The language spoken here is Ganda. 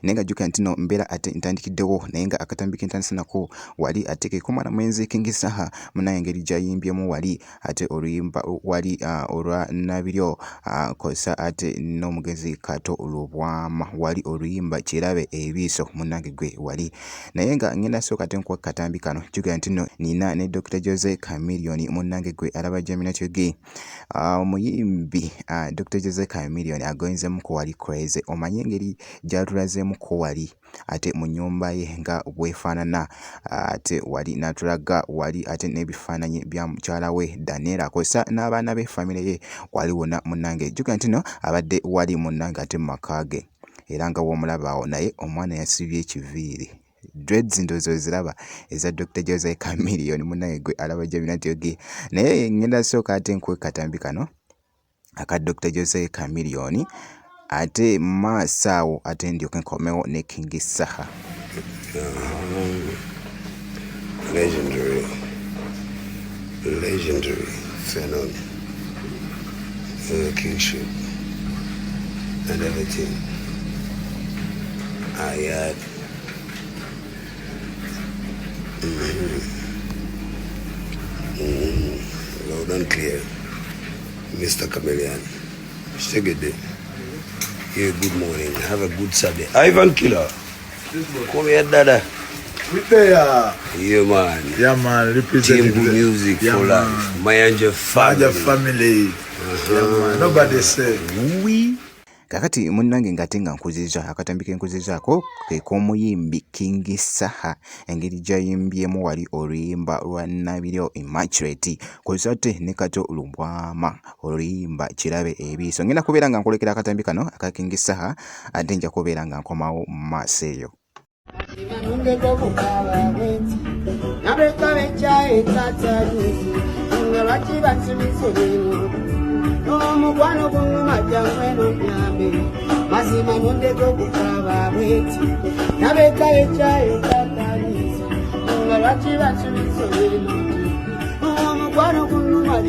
nenga jjuka nti no mbeera ate ntandikiddewo naye nga akatambi ke ntandise nako wali ate ke kumala mwezi King Saha munaye engeri gy'ayimbyemu wali ate oluyimba wali olwa Nabiryo kosa ate n'omugezi Kato Lubwama wali oluyimba Kirabe Ebiiso munnange gwe wali naye nga ngenda sooka ate nkuwa katambi kano jjuka nti no nina ne Dr. Jose Chameleone munnange gwe alaba Jaminatyo ge omuyimbi Dr. Jose Chameleone agoyinzemuko wali crazy omanye engeri gy'atulazeemuko wali ate mu nnyumba ye nga bwefaanana ate wali n'atulaga wali ate n'ebifaananyi bya mukyala we Daniela kosa n'abaana be famire ye wali wonna munnange jjuka nti no abadde wali munnange ate mu maka ge era nga w'omulabaawo naye omwana yasibye ekiviiri dreads ndozo ziraba eza Dr. Jose Chameleone munnange gwe alaba Jaminatyo ge naye ngenda sooka ate nkuwe katambi kano aka Dr. Jose Chameleone ate maasawo ate ndyoke nkomewo ne King Saha. Legendary phenomenon, kingship and everything. I had loud and clear, Mr. Chameleone. Take it there. Yeah, good morning. Have a good Saturday. Ivan Killer. Come here, Dada. Yeah, man. Yeah, man. Team Good Music for life. Mayanja family. Mayanja family. Yeah, man. Nobody say. Oui. Kakati munnange ngate nga nkuzizza akatambi ke nkuzizzaako ke k'omuyimbi King Saha engeri gy'ayimbyemu wali oluyimba lwa Nabiryo Immaculate kosa ate ne Kato Lubwama oluyimba Kirabe Ebiiso. Ngenda kubeera nga nkolekera akatambi kano aka King Saha ate nja kubeera nga nkomawo mu maaso eyo. Omukwano gunnuma jangweno nyambe mazima nondeko kukaba bweti nabeka ekyayo katalisa nga lwaki basubizo bino omukwano gunnuma